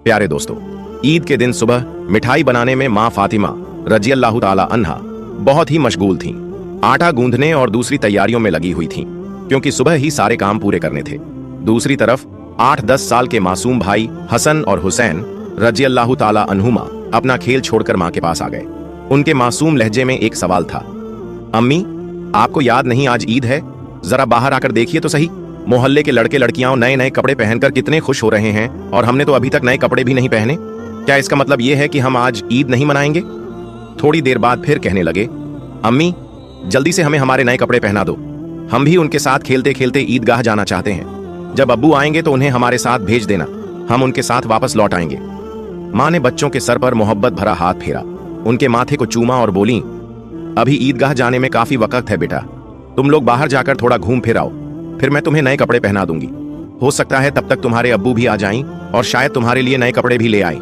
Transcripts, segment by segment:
प्यारे दोस्तों, ईद के दिन सुबह मिठाई बनाने में माँ फातिमा रज़ियल्लाहु ताला अन्हा बहुत ही मशगूल थीं। आटा गूंदने और दूसरी तैयारियों में लगी हुई थीं, क्योंकि सुबह ही सारे काम पूरे करने थे। दूसरी तरफ 8-10 साल के मासूम भाई हसन और हुसैन रज़ियल्लाहु ताला अन्हुमा अपना खेल छोड़कर माँ के पास आ गए। उनके मासूम लहजे में एक सवाल था, अम्मी, आपको याद नहीं आज ईद है? जरा बाहर आकर देखिए तो सही, मोहल्ले के लड़के लड़कियां नए नए कपड़े पहनकर कितने खुश हो रहे हैं और हमने तो अभी तक नए कपड़े भी नहीं पहने। क्या इसका मतलब यह है कि हम आज ईद नहीं मनाएंगे? थोड़ी देर बाद फिर कहने लगे, अम्मी, जल्दी से हमें हमारे नए कपड़े पहना दो, हम भी उनके साथ खेलते खेलते ईदगाह जाना चाहते हैं। जब अब्बू आएंगे तो उन्हें हमारे साथ भेज देना, हम उनके साथ वापस लौट आएंगे। माँ ने बच्चों के सर पर मोहब्बत भरा हाथ फेरा, उनके माथे को चूमा और बोली, अभी ईदगाह जाने में काफी वक्त है बेटा, तुम लोग बाहर जाकर थोड़ा घूम फिर आओ, फिर मैं तुम्हें नए कपड़े पहना दूंगी। हो सकता है तब तक तुम्हारे अब्बू भी आ जाएं और शायद तुम्हारे लिए नए कपड़े भी ले आए,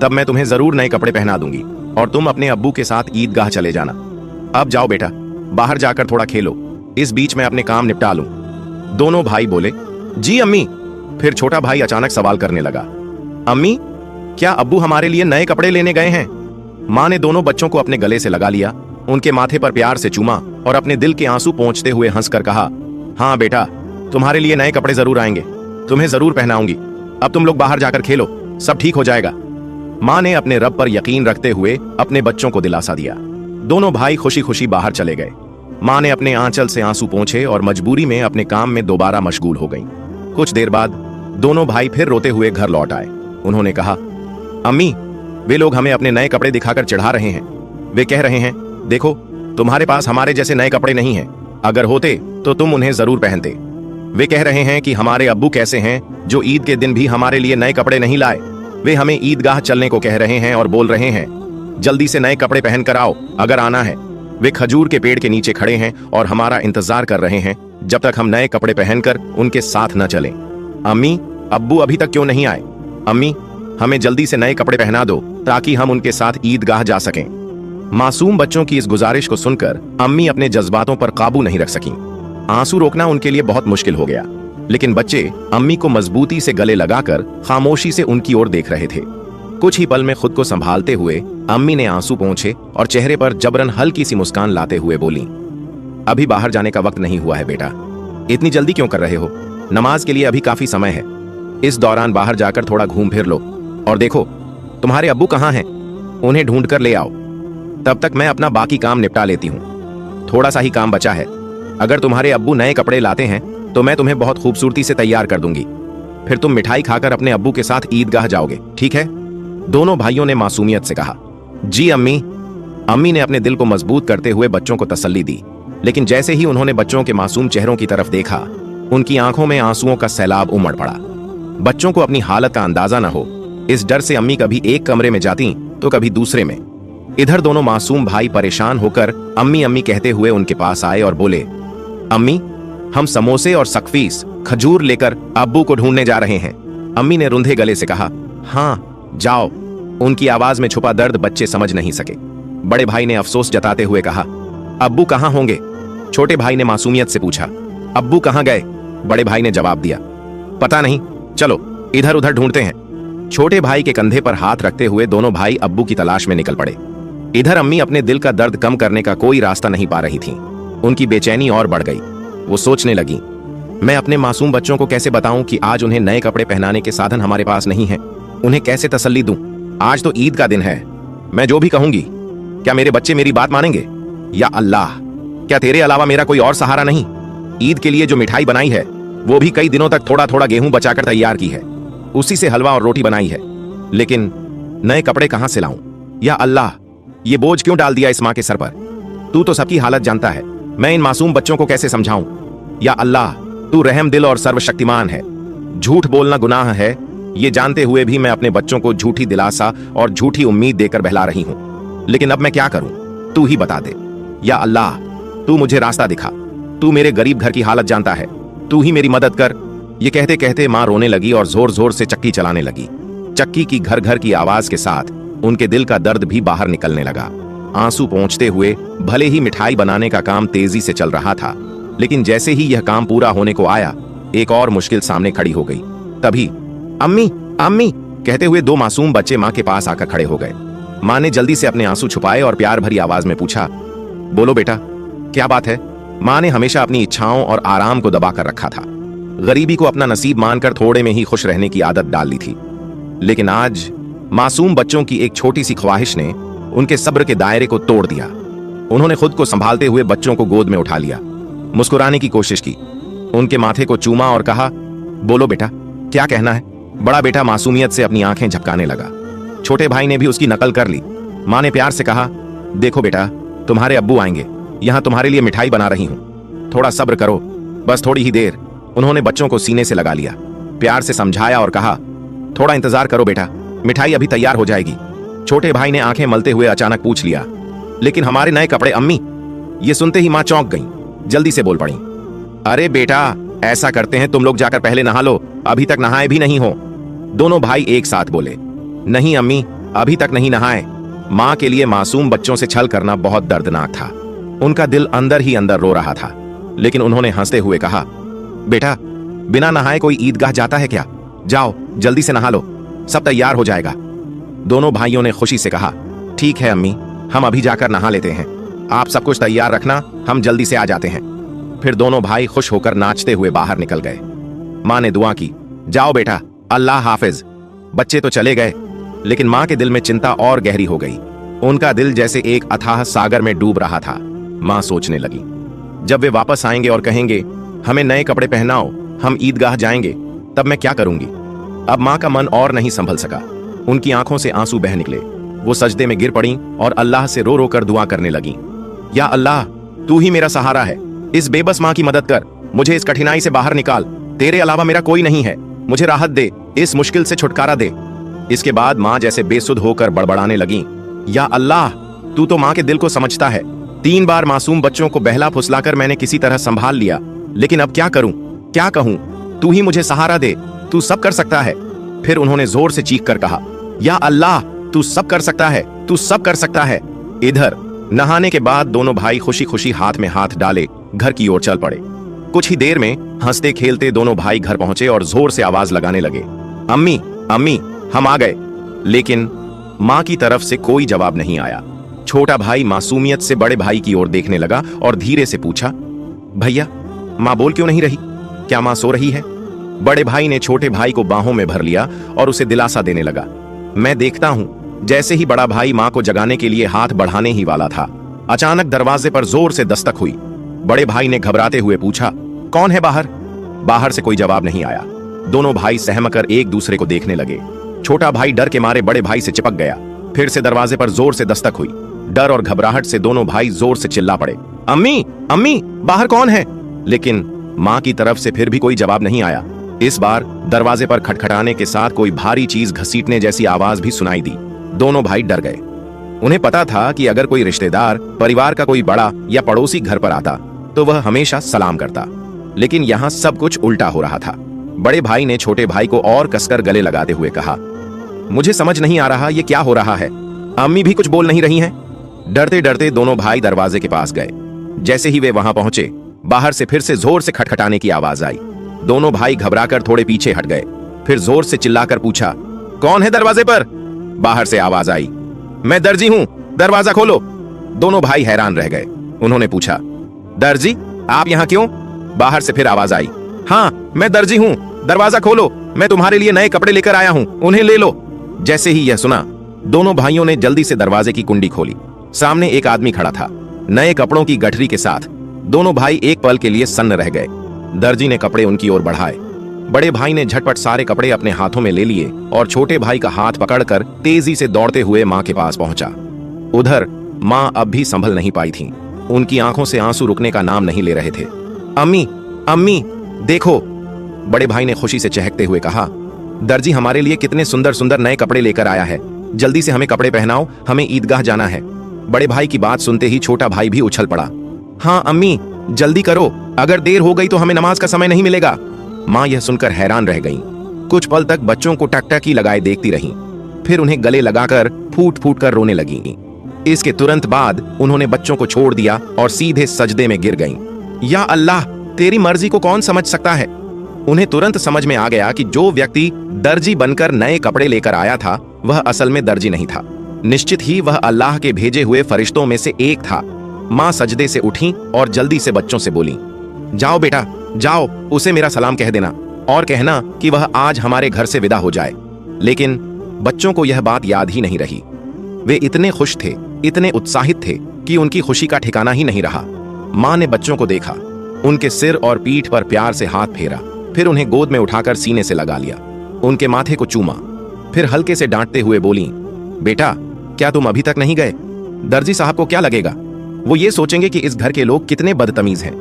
तब मैं तुम्हें जरूर नए कपड़े पहना दूंगी और तुम अपने अब्बू के साथ ईदगाह चले जाना। अब जाओ बेटा, बाहर जाकर थोड़ा खेलो, इस बीच मैं अपने काम निपटा लूं। दोनों भाई बोले, जी अम्मी। फिर छोटा भाई अचानक सवाल करने लगा, अम्मी, क्या अब्बू हमारे लिए नए कपड़े लेने गए हैं? माँ ने दोनों बच्चों को अपने गले से लगा लिया, उनके माथे पर प्यार से चूमा और अपने दिल के आंसू पोंछते हुए हंसकर कहा, हाँ बेटा, तुम्हारे लिए नए कपड़े जरूर आएंगे, तुम्हें जरूर पहनाऊंगी। अब तुम लोग बाहर जाकर खेलो, सब ठीक हो जाएगा। माँ ने अपने रब पर यकीन रखते हुए अपने बच्चों को दिलासा दिया। दोनों भाई खुशी खुशी बाहर चले गए। माँ ने अपने आंचल से आंसू पोंछे और मजबूरी में अपने काम में दोबारा मशगूल हो गईं। कुछ देर बाद दोनों भाई फिर रोते हुए घर लौट आए। उन्होंने कहा, अम्मी, वे लोग हमें अपने नए कपड़े दिखाकर चिढ़ा रहे हैं। वे कह रहे हैं, देखो, तुम्हारे पास हमारे जैसे नए कपड़े नहीं हैं, अगर होते तो तुम उन्हें जरूर पहनते। वे कह रहे हैं कि हमारे अब्बू कैसे हैं जो ईद के दिन भी हमारे लिए नए कपड़े नहीं लाए। वे हमें ईदगाह चलने को कह रहे हैं और बोल रहे हैं, जल्दी से नए कपड़े पहन कर आओ अगर आना है। वे खजूर के पेड़ के नीचे खड़े हैं और हमारा इंतजार कर रहे हैं जब तक हम नए कपड़े पहनकर उनके साथ न चलें। अम्मी, अब्बू अभी तक क्यों नहीं आए? अम्मी, हमें जल्दी से नए कपड़े पहना दो ताकि हम उनके साथ ईदगाह जा सकें। मासूम बच्चों की इस गुजारिश को सुनकर अम्मी अपने जज्बातों पर काबू नहीं रख सकीं। आंसू रोकना उनके लिए बहुत मुश्किल हो गया, लेकिन बच्चे अम्मी को मजबूती से गले लगाकर खामोशी से उनकी ओर देख रहे थे। कुछ ही पल में खुद को संभालते हुए अम्मी ने आंसू पोंछे और चेहरे पर जबरन हल्की सी मुस्कान लाते हुए बोली, अभी बाहर जाने का वक्त नहीं हुआ है बेटा, इतनी जल्दी क्यों कर रहे हो? नमाज के लिए अभी काफी समय है। इस दौरान बाहर जाकर थोड़ा घूम फिर लो और देखो तुम्हारे अब्बू कहाँ हैं, उन्हें ढूंढ कर ले आओ। तब तक मैं अपना बाकी काम निपटा लेती हूँ। थोड़ा सा ही काम बचा है। अगर तुम्हारे अब्बू नए कपड़े लाते हैं तो मैं तुम्हें बहुत खूबसूरती से तैयार कर दूंगी, फिर तुम मिठाई खाकर अपने अब्बू के साथ ईदगाह जाओगे, ठीक है? दोनों भाइयों ने मासूमियत से कहा, जी अम्मी। अम्मी ने अपने दिल को मजबूत करते हुए बच्चों को तसल्ली दी, लेकिन जैसे ही उन्होंने बच्चों के मासूम चेहरों की तरफ देखा, उनकी आंखों में आंसुओं का सैलाब उमड़ पड़ा। बच्चों को अपनी हालत का अंदाजा न हो, इस डर से अम्मी कभी एक कमरे में जाती तो कभी दूसरे में। इधर दोनों मासूम भाई परेशान होकर अम्मी अम्मी कहते हुए उनके पास आए और बोले, अम्मी, हम समोसे और सकफीस खजूर लेकर अब्बू को ढूंढने जा रहे हैं। अम्मी ने रुंधे गले से कहा, हाँ जाओ। उनकी आवाज में छुपा दर्द बच्चे समझ नहीं सके। बड़े भाई ने अफसोस जताते हुए कहा, अब्बू कहाँ होंगे? छोटे भाई ने मासूमियत से पूछा, अब्बू कहाँ गए? बड़े भाई ने जवाब दिया, पता नहीं, चलो इधर उधर ढूंढते हैं। छोटे भाई के कंधे पर हाथ रखते हुए दोनों भाई अब्बू की तलाश में निकल पड़े। इधर अम्मी अपने दिल का दर्द कम करने का कोई रास्ता नहीं पा रही थीं। उनकी बेचैनी और बढ़ गई। वो सोचने लगी, मैं अपने मासूम बच्चों को कैसे बताऊं कि आज उन्हें नए कपड़े पहनाने के साधन हमारे पास नहीं है? उन्हें कैसे तसल्ली दूं? आज तो ईद का दिन है, मैं जो भी कहूंगी, क्या मेरे बच्चे मेरी बात मानेंगे? या अल्लाह, क्या तेरे अलावा मेरा कोई और सहारा नहीं? ईद के लिए जो मिठाई बनाई है वो भी कई दिनों तक थोड़ा थोड़ा गेहूं बचाकर तैयार की है, उसी से हलवा और रोटी बनाई है, लेकिन नए कपड़े कहां से लाऊं? या अल्लाह, ये बोझ क्यों डाल दिया इस मां के सर पर? तू तो सबकी हालत जानता है, मैं इन मासूम बच्चों को कैसे समझाऊं? या अल्लाह, तू रहम दिल और सर्वशक्तिमान है। झूठ बोलना गुनाह है, ये जानते हुए भी मैं अपने बच्चों को झूठी दिलासा और झूठी उम्मीद देकर बहला रही हूं, लेकिन अब मैं क्या करूं? तू ही बता दे। या अल्लाह, तू मुझे रास्ता दिखा, तू मेरे गरीब घर की हालत जानता है, तू ही मेरी मदद कर। ये कहते कहते मां रोने लगी और जोर जोर से चक्की चलाने लगी। चक्की की घर घर की आवाज के साथ उनके दिल का दर्द भी बाहर निकलने लगा। आंसू पोंछते हुए भले ही मिठाई बनाने का काम तेजी से चल रहा था, लेकिन जैसे ही यह काम पूरा होने को आया, एक और मुश्किल सामने खड़ी हो गई। तभी, अम्मी, अम्मी, कहते हुए दो मासूम बच्चे माँ के पास आकर खड़े हो गए। माँ ने जल्दी से अपने आंसू छुपाए और प्यार भरी आवाज में पूछा, बोलो बेटा, क्या बात है? माँ ने हमेशा अपनी इच्छाओं और आराम को दबा कर रखा था। गरीबी को अपना नसीब मानकर थोड़े में ही खुश रहने की आदत डाल ली थी। लेकिन आज मासूम बच्चों की एक छोटी सी ख्वाहिश ने उनके सब्र के दायरे को तोड़ दिया। उन्होंने खुद को संभालते हुए बच्चों को गोद में उठा लिया, मुस्कुराने की कोशिश की, उनके माथे को चूमा और कहा, बोलो बेटा, क्या कहना है? बड़ा बेटा मासूमियत से अपनी आंखें झपकाने लगा। छोटे भाई ने भी उसकी नकल कर ली। माँ ने प्यार से कहा, देखो बेटा, तुम्हारे अब्बू आएंगे, यहाँ तुम्हारे लिए मिठाई बना रही हूं, थोड़ा सब्र करो, बस थोड़ी ही देर। उन्होंने बच्चों को सीने से लगा लिया, प्यार से समझाया और कहा, थोड़ा इंतजार करो बेटा, मिठाई अभी तैयार हो जाएगी। छोटे भाई ने आंखें मलते हुए अचानक पूछ लिया, लेकिन हमारे नए कपड़े अम्मी? ये सुनते ही मां चौंक गई, जल्दी से बोल पड़ी, अरे बेटा, ऐसा करते हैं, तुम लोग जाकर पहले नहा लो, अभी तक नहाए भी नहीं हो। दोनों भाई एक साथ बोले, नहीं अम्मी, अभी तक नहीं नहाए। मां के लिए मासूम बच्चों से छल करना बहुत दर्दनाक था। उनका दिल अंदर ही अंदर रो रहा था। लेकिन उन्होंने हंसते हुए कहा, बेटा, बिना नहाए कोई ईदगाह जाता है क्या? जाओ जल्दी से नहा लो, सब तैयार हो जाएगा। दोनों भाइयों ने खुशी से कहा, ठीक है अम्मी, हम अभी जाकर नहा लेते हैं, आप सब कुछ तैयार रखना, हम जल्दी से आ जाते हैं। फिर दोनों भाई खुश होकर नाचते हुए बाहर निकल गए। मां ने दुआ की, जाओ बेटा, अल्लाह हाफिज। बच्चे तो चले गए, लेकिन मां के दिल में चिंता और गहरी हो गई। उनका दिल जैसे एक अथाह सागर में डूब रहा था। मां सोचने लगी, जब वे वापस आएंगे और कहेंगे, हमें नए कपड़े पहनाओ, हम ईदगाह जाएंगे, तब मैं क्या करूंगी? अब मां का मन और नहीं संभल सका। उनकी आंखों से आंसू बह निकले। वो सजदे में गिर पड़ी और अल्लाह से रो रो कर दुआ करने लगी, या अल्लाह, तू ही मेरा सहारा है, इस बेबस मां की मदद कर, मुझे इस कठिनाई से बाहर निकाल, तेरे अलावा मेरा कोई नहीं है, मुझे राहत दे, इस मुश्किल से छुटकारा दे। इसके बाद मां जैसे बेसुध होकर बड़बड़ाने लगी, या अल्लाह, तू तो मां के दिल को समझता है। 3 बार मासूम बच्चों को बहला फुसलाकर मैंने किसी तरह संभाल लिया, लेकिन अब क्या करूं, क्या कहूं? तू ही मुझे सहारा दे, तू सब कर सकता है। फिर उन्होंने जोर से चीख कर कहा, या अल्लाह, तू सब कर सकता है, तू सब कर सकता है। इधर नहाने के बाद दोनों भाई खुशी खुशी हाथ में हाथ डाले घर की ओर चल पड़े। कुछ ही देर में हंसते खेलते दोनों भाई घर पहुंचे और जोर से आवाज लगाने लगे, अम्मी, अम्मी, हम आ गए। लेकिन मां की तरफ से कोई जवाब नहीं आया। छोटा भाई मासूमियत से बड़े भाई की ओर देखने लगा और धीरे से पूछा, भैया, मां बोल क्यों नहीं रही? क्या मां सो रही है? बड़े भाई ने छोटे भाई को बाहों में भर लिया और उसे दिलासा देने लगा, मैं देखता हूं। जैसे ही बड़ा भाई मां को जगाने के लिए हाथ बढ़ाने ही वाला था, अचानक दरवाजे पर जोर से दस्तक हुई। बड़े भाई ने घबराते हुए पूछा, कौन है बाहर? बाहर से कोई जवाब नहीं आया। दोनों भाई सहमकर एक दूसरे को देखने लगे। छोटा भाई डर के मारे बड़े भाई से चिपक गया। फिर से दरवाजे पर जोर से दस्तक हुई। डर और घबराहट से दोनों भाई जोर से चिल्ला पड़े, अम्मी, अम्मी, बाहर कौन है? लेकिन मां की तरफ से फिर भी कोई जवाब नहीं आया। इस बार दरवाजे पर खटखटाने के साथ कोई भारी चीज घसीटने जैसी आवाज भी सुनाई दी। दोनों भाई डर गए। उन्हें पता था कि अगर कोई रिश्तेदार, परिवार का कोई बड़ा या पड़ोसी घर पर आता तो वह हमेशा सलाम करता, लेकिन यहाँ सब कुछ उल्टा हो रहा था। बड़े भाई ने छोटे भाई को और कसकर गले लगाते हुए कहा, मुझे समझ नहीं आ रहा ये क्या हो रहा है। अम्मी भी कुछ बोल नहीं रही हैं। डरते डरते दोनों भाई दरवाजे के पास गए। जैसे ही वे वहां पहुंचे, बाहर से फिर से जोर से खटखटाने की आवाज आई। दोनों भाई घबराकर थोड़े पीछे हट गए। फिर जोर से चिल्लाकर पूछा, कौन है दरवाजे पर? बाहर से आवाज आई, मैं दर्जी हूं, दरवाजा खोलो। दोनों भाई हैरान रह गए। उन्होंने पूछा, दर्जी, आप यहाँ क्यों? बाहर से फिर आवाज आई, हाँ, मैं दर्जी हूं, दरवाजा खोलो, मैं तुम्हारे लिए नए कपड़े लेकर आया हूं, उन्हें ले लो। जैसे ही यह सुना, दोनों भाइयों ने जल्दी से दरवाजे की कुंडी खोली। सामने एक आदमी खड़ा था, नए कपड़ों की गठरी के साथ। दोनों भाई एक पल के लिए सन्न रह गए। दर्जी ने कपड़े उनकी ओर बढ़ाए। बड़े भाई ने झटपट सारे कपड़े अपने हाथों में ले लिए और छोटे भाई का हाथ पकड़कर तेजी से दौड़ते हुए मां के पास पहुंचा। उधर मां अब भी संभल नहीं पाई थी। उनकी आंखों से आंसू रुकने का नाम नहीं ले रहे थे। अम्मी, अम्मी, देखो, बड़े भाई ने खुशी से चहकते हुए कहा, दर्जी हमारे लिए कितने सुंदर सुंदर नए कपड़े लेकर आया है, जल्दी से हमें कपड़े पहनाओ, हमें ईदगाह जाना है। बड़े भाई की बात सुनते ही छोटा भाई भी उछल पड़ा, हाँ अम्मी, जल्दी करो, अगर देर हो गई तो हमें नमाज का समय नहीं मिलेगा। मां यह सुनकर हैरान रह गईं। कुछ पल तक बच्चों को टकटकी लगाए देखती रहीं, फिर उन्हें गले लगाकर फूट फूट कर रोने लगीं। इसके तुरंत बाद उन्होंने बच्चों को छोड़ दिया और सीधे सजदे में गिर गईं। या अल्लाह, तेरी मर्जी को कौन समझ सकता है? उन्हें तुरंत समझ में आ गया कि जो व्यक्ति दर्जी बनकर नए कपड़े लेकर आया था वह असल में दर्जी नहीं था, निश्चित ही वह अल्लाह के भेजे हुए फरिश्तों में से एक था। माँ सजदे से उठी और जल्दी से बच्चों से बोली, जाओ बेटा जाओ, उसे मेरा सलाम कह देना और कहना कि वह आज हमारे घर से विदा हो जाए। लेकिन बच्चों को यह बात याद ही नहीं रही। वे इतने खुश थे, इतने उत्साहित थे कि उनकी खुशी का ठिकाना ही नहीं रहा। माँ ने बच्चों को देखा, उनके सिर और पीठ पर प्यार से हाथ फेरा, फिर उन्हें गोद में उठाकर सीने से लगा लिया, उनके माथे को चूमा, फिर हल्के से डांटते हुए बोली, बेटा क्या तुम अभी तक नहीं गए? दर्जी साहब को क्या लगेगा? वो ये सोचेंगे कि इस घर के लोग कितने बदतमीज हैं।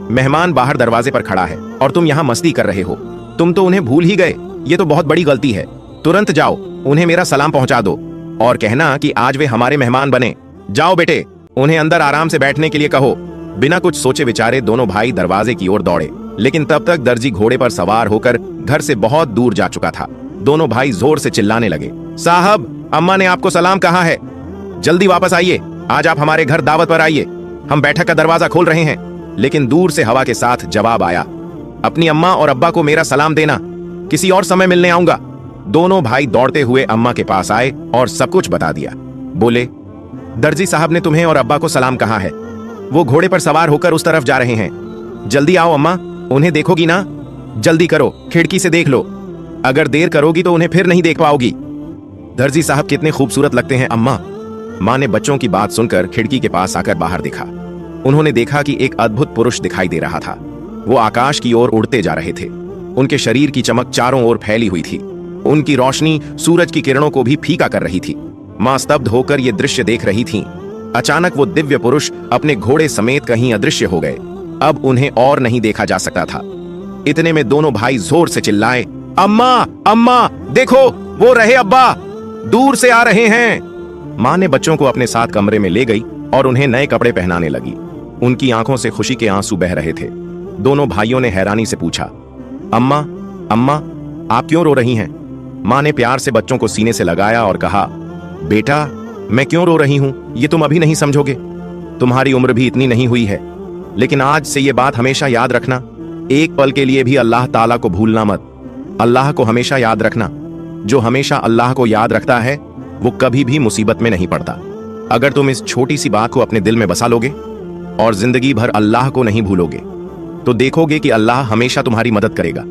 मेहमान बाहर दरवाजे पर खड़ा है और तुम यहाँ मस्ती कर रहे हो। तुम तो उन्हें भूल ही गए, ये तो बहुत बड़ी गलती है। तुरंत जाओ, उन्हें मेरा सलाम पहुंचा दो और कहना कि आज वे हमारे मेहमान बने। जाओ बेटे, उन्हें अंदर आराम से बैठने के लिए कहो। बिना कुछ सोचे विचारे दोनों भाई दरवाजे की ओर दौड़े, लेकिन तब तक दर्जी घोड़े पर सवार होकर घर से बहुत दूर जा चुका था। दोनों भाई जोर से चिल्लाने लगे, साहब अम्मा ने आपको सलाम कहा है, जल्दी वापस आइए, आज आप हमारे घर दावत पर आइए, हम बैठक का दरवाजा खोल रहे हैं। लेकिन दूर से हवा के साथ जवाब आया, अपनी अम्मा और अब्बा को मेरा सलाम देना, किसी और समय मिलने आऊंगा। दोनों भाई दौड़ते हुए अम्मा के पास आए और सब कुछ बता दिया। बोले, दर्जी साहब ने तुम्हें और अब्बा को सलाम कहा है, वो घोड़े पर सवार होकर उस तरफ जा रहे हैं। जल्दी आओ अम्मा, उन्हें देखोगी ना? जल्दी करो, खिड़की से देख लो, अगर देर करोगी तो उन्हें फिर नहीं देख पाओगी। दर्जी साहब कितने खूबसूरत लगते हैं अम्मा। माँ ने बच्चों की बात सुनकर खिड़की के पास आकर बाहर देखा। उन्होंने देखा कि एक अद्भुत पुरुष दिखाई दे रहा था। वो आकाश की ओर उड़ते जा रहे थे। उनके शरीर की चमक चारों ओर फैली हुई थी। उनकी रोशनी सूरज की किरणों को भी फीका कर रही थी। माँ स्तब्ध होकर ये दृश्य देख रही थीं। अचानक वो दिव्य पुरुष अपने घोड़े समेत कहीं अदृश्य हो गए। अब उन्हें और नहीं देखा जा सकता था। इतने में दोनों भाई जोर से चिल्लाए, अम्मा अम्मा देखो, वो रहे अब्बा, दूर से आ रहे हैं। माँ ने बच्चों को अपने साथ कमरे में ले गई और उन्हें नए कपड़े पहनाने लगी। उनकी आंखों से खुशी के आंसू बह रहे थे। दोनों भाइयों ने हैरानी से पूछा, अम्मा अम्मा आप क्यों रो रही हैं? माँ ने प्यार से बच्चों को सीने से लगाया और कहा, बेटा मैं क्यों रो रही हूं ये तुम अभी नहीं समझोगे। तुम्हारी उम्र भी इतनी नहीं हुई है, लेकिन आज से ये बात हमेशा याद रखना, एक पल के लिए भी अल्लाह ताला को भूलना मत। अल्लाह को हमेशा याद रखना। जो हमेशा अल्लाह को याद रखता है वो कभी भी मुसीबत में नहीं पड़ता। अगर तुम इस छोटी सी बात को अपने दिल में बसा लोगे और जिंदगी भर अल्लाह को नहीं भूलोगे तो देखोगे कि अल्लाह हमेशा तुम्हारी मदद करेगा।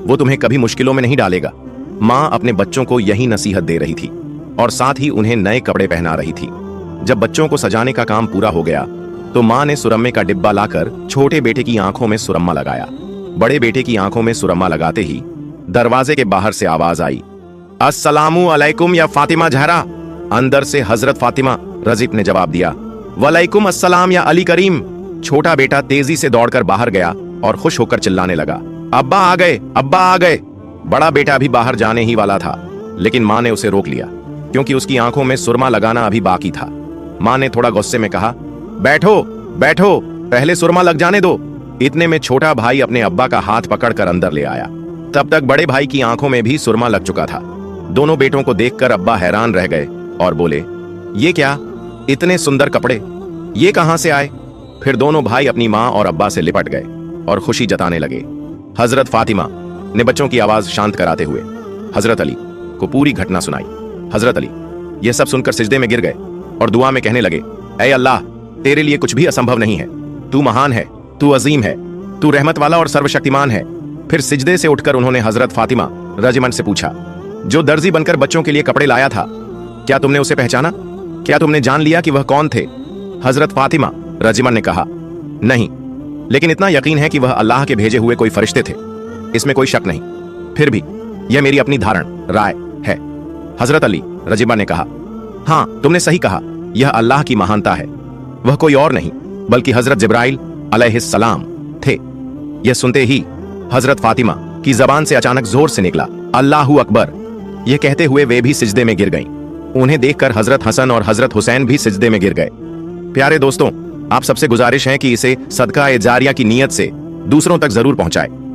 वो तुम्हें कभी मुश्किलों में नहीं डालेगा। माँ अपने बच्चों को यही नसीहत दे रही थी और साथ ही उन्हें नए कपड़े पहना रही थी। जब बच्चों को सजाने का काम पूरा हो गया तो माँ ने सुरम्मे का डिब्बा लाकर छोटे बेटे की आंखों में सुरम्मा लगाया। बड़े बेटे की आंखों में सुरम्मा लगाते ही दरवाजे के बाहर से आवाज आई, अस्सलामु अलैकुम या फातिमा जहरा। अंदर से हजरत फातिमा रजीब ने जवाब दिया, वलैकुम अस्सलाम या अली करीम। छोटा बेटा तेजी से दौड़कर बाहर गया और खुश होकर चिल्लाने लगा, अब्बा आ गए, अब्बा आ गए। बड़ा बेटा भी बाहर जाने ही वाला था, लेकिन माँ ने उसे रोक लिया क्योंकि उसकी आंखों में सुरमा लगाना अभी बाकी था। माँ ने थोड़ा गुस्से में कहा, बैठो बैठो, पहले सुरमा लग जाने दो। इतने में छोटा भाई अपने अब्बा का हाथ पकड़कर अंदर ले आया। तब तक बड़े भाई की आंखों में भी सुरमा लग चुका था। दोनों बेटों को देखकर अब्बा हैरान रह गए और बोले, ये क्या, इतने सुंदर कपड़े, ये कहां से आए? फिर दोनों भाई अपनी माँ और अब्बा से लिपट गए और खुशी जताने लगे। हजरत फातिमा ने बच्चों की आवाज शांत कराते हुए हजरत अली को पूरी घटना सुनाई। हजरत अली यह सब सुनकर सिजदे में गिर गए और दुआ में कहने लगे, ऐ अल्लाह, तेरे लिए कुछ भी असंभव नहीं है। तू महान है, तू अजीम है, तू रहमत वाला और सर्वशक्तिमान है। फिर सिजदे से उठकर उन्होंने हजरत फातिमा रजमन से पूछा, जो दर्जी बनकर बच्चों के लिए कपड़े लाया था, क्या तुमने उसे पहचाना? क्या तुमने जान लिया कि वह कौन थे? हजरत फातिमा रजमन ने कहा, नहीं, लेकिन इतना यकीन है कि वह अल्लाह के भेजे हुए कोई फरिश्ते थे, इसमें कोई शक नहीं। फिर भी यह मेरी अपनी राय है। हजरत अली रजिबा ने कहा, हाँ तुमने सही कहा, यह अल्लाह की महानता है। वह कोई और नहीं बल्कि हजरत जिब्राइल अलैहिस्सलाम थे। यह सुनते ही हजरत फातिमा की जबान से अचानक जोर से निकला, अल्लाहू अकबर। यह कहते हुए वे भी सिजदे में गिर गईं। उन्हें देखकर हजरत हसन और हजरत हुसैन भी सिजदे में गिर गए। प्यारे दोस्तों, आप सबसे गुजारिश है कि इसे सदका ए जारिया की नीयत से दूसरों तक जरूर पहुंचाएं।